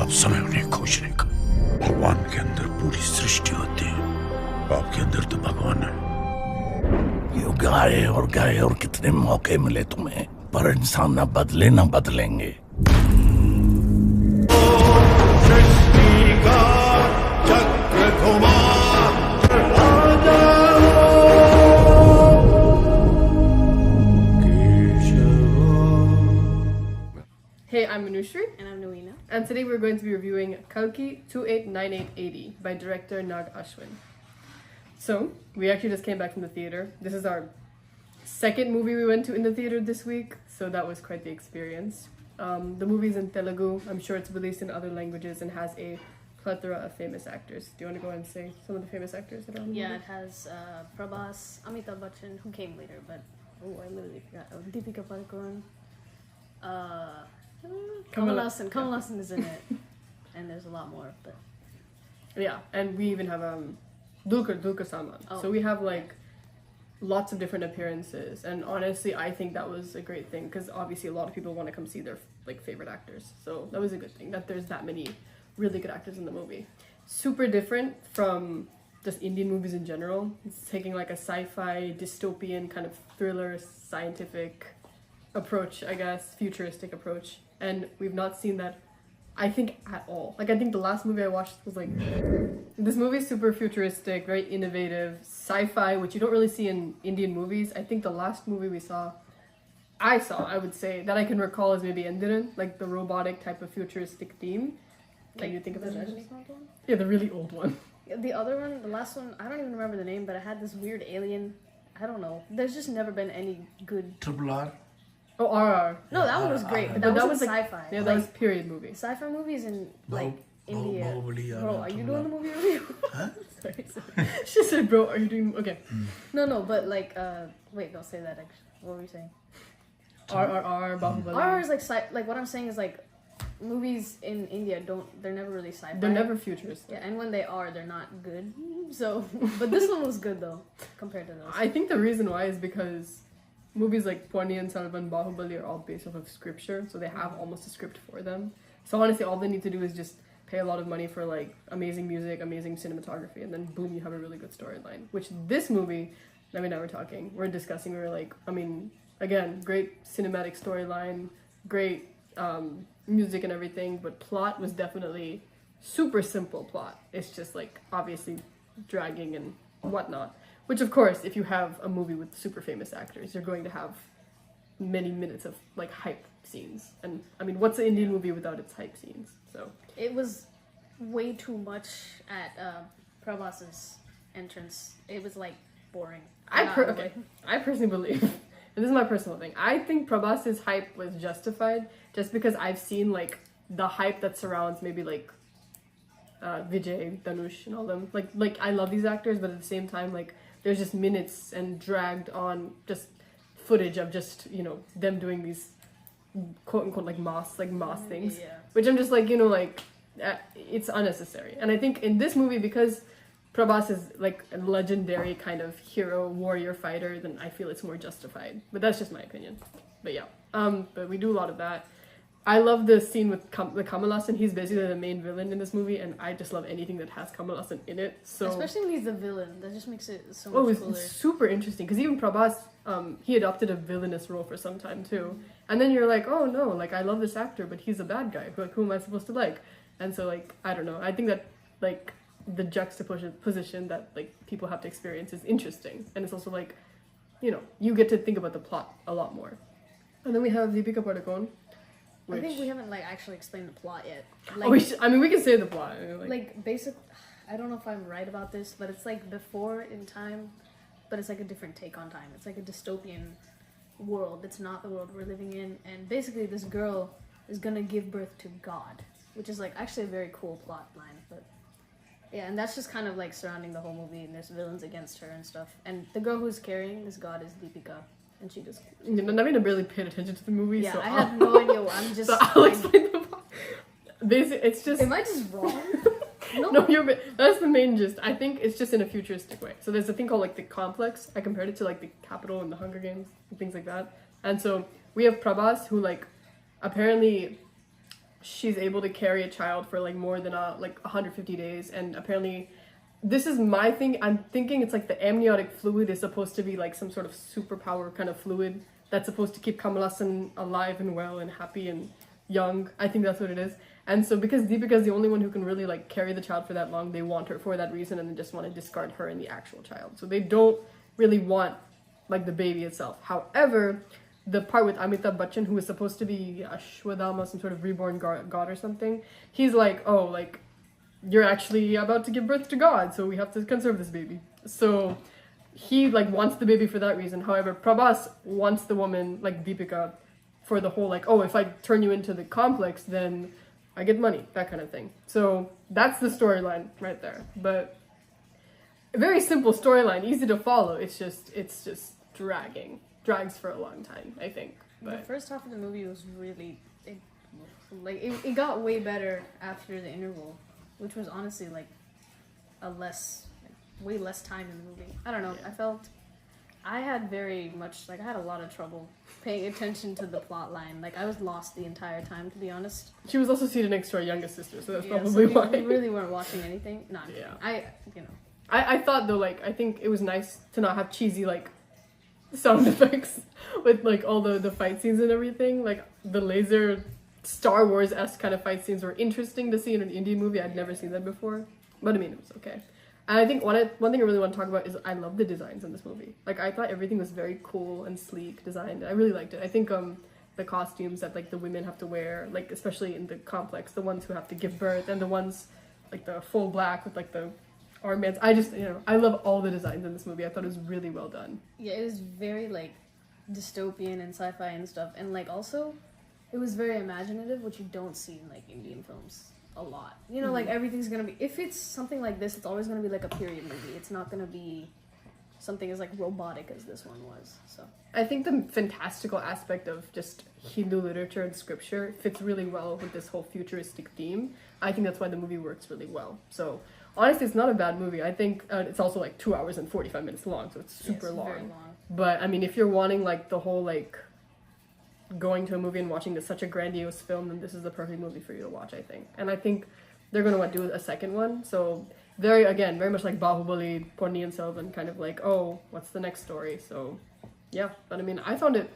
बहुत समय उन्हें खोजने का। भगवान के अंदर पूरी सृष्टि होती है, आपके अंदर तो भगवान है। यूं गाए और कितने मौके मिले तुम्हें, पर इंसान ना बदले ना बदलेंगे। Hey, I'm Manushree. And I'm Nawina. And today we're going to be reviewing Kalki 289880 by director Nag Ashwin. So, we actually just came back from the theater. This is our second movie we went to in the theater this week, so that was quite the experience. The movie's in Telugu. I'm sure it's released in other languages and has a plethora of famous actors. Do you want to go and say some of the famous actors that are on the movie? It has Prabhas, Amitabh Bachchan, who came later, but I literally forgot. Oh, Deepika Padukone. Kamal Haasan is in it, and there's a lot more. But yeah, and we even have Dulquer Salman. Oh. So we have like lots of different appearances, and honestly, I think that was a great thing because obviously a lot of people want to come see their like favorite actors. So that was a good thing that there's that many really good actors in the movie. Super different from just Indian movies in general. It's taking like a sci-fi dystopian kind of thriller scientific approach, I guess, futuristic approach, and we've not seen that, I think, at all. Like, I think the last movie I watched was like, this movie is super futuristic, very innovative, sci-fi, which you don't really see in Indian movies. I think the last movie I would say, that I can recall is maybe Endiran, like the robotic type of futuristic theme. Like, you think of it as? Yeah, the really old one. the other one, the last one, I don't even remember the name, but it had this weird alien. I don't know. There's just never been any good. Triple R. Oh, RR. No, that one was great, but that was like, sci-fi. Yeah, that was period movie. Sci-fi movies in like India. Bahubali, Bro, are you doing the movie review? Huh? sorry. She said, bro, are you doing... Okay. No, but like, wait, don't say that actually. What were you saying? RRR, Bahubali. RR is like what I'm saying is like, movies in India they're never really sci-fi. They're never futuristic. Yeah, and when they are, they're not good. So, but this one was good though, compared to those. I think the reason why is because movies like Ponniyin Selvan, Bahubali are all based off of scripture, so they have almost a script for them. So honestly, all they need to do is just pay a lot of money for like amazing music, amazing cinematography, and then boom, you have a really good storyline. Which this movie, we're discussing, we were like, I mean, again, great cinematic storyline, great music and everything, but plot was definitely super simple plot. It's just like obviously dragging and whatnot. Which, of course, if you have a movie with super famous actors, you're going to have many minutes of, like, hype scenes. And, I mean, what's an Indian movie without its hype scenes? So it was way too much at Prabhas's entrance. It was, like, boring. I personally believe, and this is my personal thing, I think Prabhas's hype was justified just because I've seen, like, the hype that surrounds maybe, like, Vijay, Dhanush, and all them. Like, I love these actors, but at the same time, like, there's just minutes and dragged on just footage of just, you know, them doing these quote unquote like moss things, yeah. Which I'm just like, you know, like it's unnecessary. And I think in this movie, because Prabhas is like a legendary kind of hero warrior fighter, then I feel it's more justified. But that's just my opinion. But yeah, but we do a lot of that. I love the scene with Kamal Haasan. He's basically the main villain in this movie, and I just love anything that has Kamal Haasan in it. So especially when he's the villain, that just makes it so much cooler. It's super interesting because even Prabhas, he adopted a villainous role for some time too. And then you're like, oh no, like I love this actor, but he's a bad guy. Like who am I supposed to like? And so like I don't know. I think that like the juxtaposition that like people have to experience is interesting, and it's also like, you know, you get to think about the plot a lot more. And then we have Deepika Padukone. I think we haven't like actually explained the plot yet. Like, we can say the plot. Like basic. I don't know if I'm right about this, but it's like before in time, but it's like a different take on time. It's like a dystopian world. It's not the world we're living in, and basically this girl is gonna give birth to God, which is like actually a very cool plot line. But yeah, and that's just kind of like surrounding the whole movie, and there's villains against her and stuff. And the girl who's carrying this God is Deepika. And she just... Nawina barely paid attention to the movie, yeah, so I have no idea what I'm just... So I'll explain the plot. Basically, it's just... Am I just wrong? No, that's the main gist. I think it's just in a futuristic way. So there's a thing called like the complex. I compared it to like the Capitol and the Hunger Games and things like that. And so we have Prabhas who like apparently she's able to carry a child for like more than 150 days, and apparently this is my thing. I'm thinking it's like the amniotic fluid is supposed to be like some sort of superpower kind of fluid that's supposed to keep Kamal Haasan alive and well and happy and young. I think that's what it is. And so because Deepika is the only one who can really like carry the child for that long, they want her for that reason, and they just want to discard her and the actual child. So they don't really want like the baby itself. However, the part with Amitabh Bachchan, who is supposed to be Ashwadama, some sort of reborn god or something, he's like, oh, like, you're actually about to give birth to God, so we have to conserve this baby. So he like wants the baby for that reason. However, Prabhas wants the woman, like Deepika, for the whole like, oh, if I turn you into the complex, then I get money, that kind of thing. So that's the storyline right there. But a very simple storyline, easy to follow. It's just drags for a long time, I think. But the first half of the movie was really it got way better after the interval, which was honestly like way less time in the movie. I don't know. Yeah. I felt I had very much I had a lot of trouble paying attention to the plot line. Like I was lost the entire time, to be honest. she was also seated next to our youngest sister, so that's Yeah, probably so why. we really weren't watching anything. No, I'm Yeah. kidding. I thought though, like, I think it was nice to not have cheesy like sound effects with like all the fight scenes and everything. Like the laser Star Wars-esque kind of fight scenes were interesting to see in an Indian movie. I'd never seen that before, but I mean, it was okay. And I think one thing I really want to talk about is I love the designs in this movie. Like I thought everything was very cool and sleek designed. I really liked it. I think the costumes that like the women have to wear, like especially in the complex, the ones who have to give birth, and the ones like the full black with like the armbands. I just, I love all the designs in this movie. I thought it was really well done. Yeah, it was very like dystopian and sci-fi and stuff, and like also it was very imaginative, which you don't see in like Indian films a lot. Like everything's gonna be, if it's something like this, it's always gonna be like a period movie. It's not gonna be something as like robotic as this one was. So I think the fantastical aspect of just Hindu literature and scripture fits really well with this whole futuristic theme. I think that's why the movie works really well. So honestly, it's not a bad movie. I think it's also like 2 hours and 45 minutes long, so it's super very long. long. But I mean, if you're wanting like the whole like going to a movie and watching such a grandiose film, then this is the perfect movie for you to watch, I think. And I think they're gonna do a second one. So very much like Bahubali, Ponniyin Selvan, kind of like, oh, what's the next story? So yeah, but I mean, I found it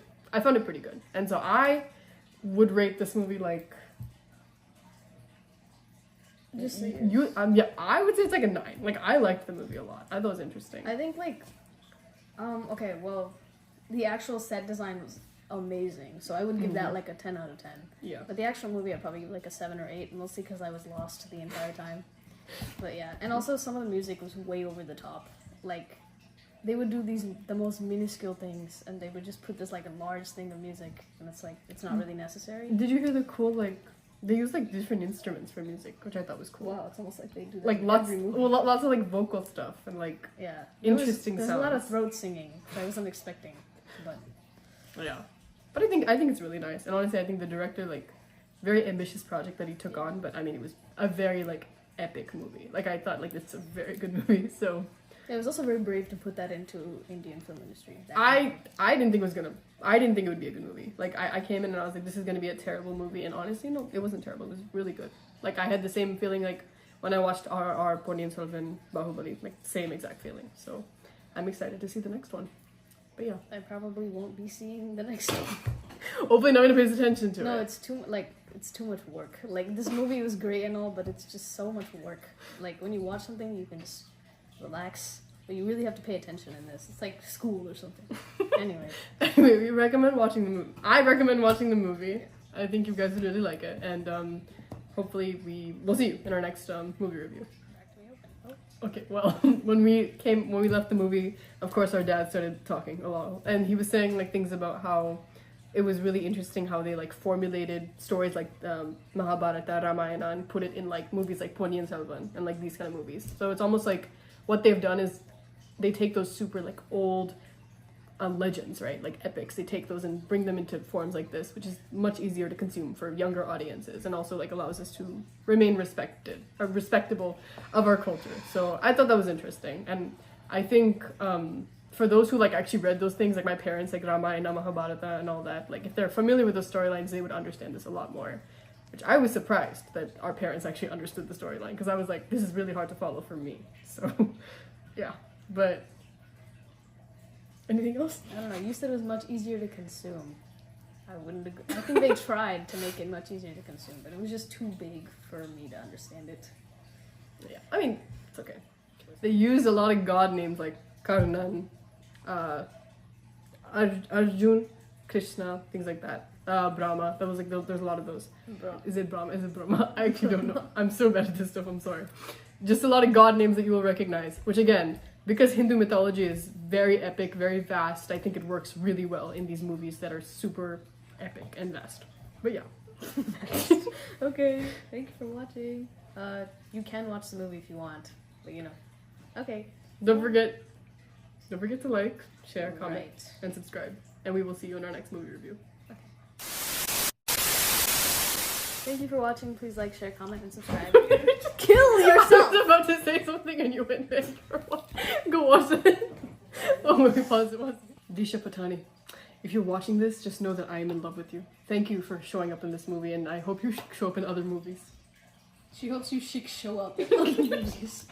pretty good, and so I would rate this movie like. Just like yeah, I would say it's like a 9. Like I liked the movie a lot. I thought it was interesting. I think like okay, well, the actual set design was amazing, so I would give that like a 10 out of 10. Yeah. But the actual movie I'd probably give like a 7 or 8, mostly because I was lost the entire time. But yeah, and also some of the music was way over the top. Like they would do the most minuscule things, and they would just put this like a large thing of music, and it's like it's not really necessary. Did you hear the cool like they use like different instruments for music, which I thought was cool. Wow, it's almost like they do that Like in lots, every movie. well, lots of like vocal stuff and like Yeah, interesting There's a lot of sounds. throat singing that I wasn't expecting, but yeah. But I think it's really nice, and honestly, I think the director like very ambitious project that he took on. But I mean, it was a very like epic movie. Like I thought like it's a very good movie. So it was also very brave to put that into Indian film industry. I didn't think it would be a good movie. Like I came in and I was like, this is gonna be a terrible movie, and honestly, no, it wasn't terrible. It was really good. Like I had the same feeling like when I watched RRR, Ponniyin Selvan, Bahubali, like same exact feeling. So I'm excited to see the next one. But yeah, I probably won't be seeing the next one. hopefully nobody pays attention to it. No, it's too much work. Like this movie was great and all, but it's just so much work. Like when you watch something, you can just relax, but you really have to pay attention in this. It's like school or something. Anyway, we recommend watching the movie. I recommend watching the movie. I think you guys would really like it, and hopefully we'll see you in our next movie review. back to me open. Okay, well, when we left the movie, of course our dad started talking a lot, and he was saying like things about how it was really interesting how they like formulated stories like Mahabharata, Ramayana, and put it in like movies like Ponniyin Selvan and like these kind of movies. So it's almost like what they've done is they take those super like old legends, right, like epics, they take those and bring them into forms like this, which is much easier to consume for younger audiences, and also like allows us to remain respectable of our culture. So I thought that was interesting, and I think for those who like actually read those things, like my parents, like Ramayana, Mahabharata and all that, like if they're familiar with those storylines, they would understand this a lot more. which I was surprised that our parents actually understood the storyline, because I was like, this is really hard to follow for me. So, yeah. But anything else? I don't know. You said it was much easier to consume. I wouldn't agree. I think they tried to make it much easier to consume, but it was just too big for me to understand it. Yeah, I mean, it's okay. They used a lot of god names like Karnan, Arjun, Krishna, things like that. Brahma. That was like there's a lot of those. Is it Brahma? Is it Brahma? I actually don't know. I'm so bad at this stuff. I'm sorry. Just a lot of god names that you will recognize. Which again, because Hindu mythology is very epic, very vast, I think it works really well in these movies that are super epic and vast. But yeah. Okay, thank you for watching. You can watch the movie if you want, but you know. Okay. Don't forget to like, share, comment, Right. and subscribe. And we will see you in our next movie review. Thank you for watching. Please like, share, comment, and subscribe. Kill yourself! I was about to say something and you went there. Go watch it. Oh, let me pause it. Disha Patani, if you're watching this, just know that I am in love with you. Thank you for showing up in this movie, and I hope you show up in other movies. She hopes you show up in other movies.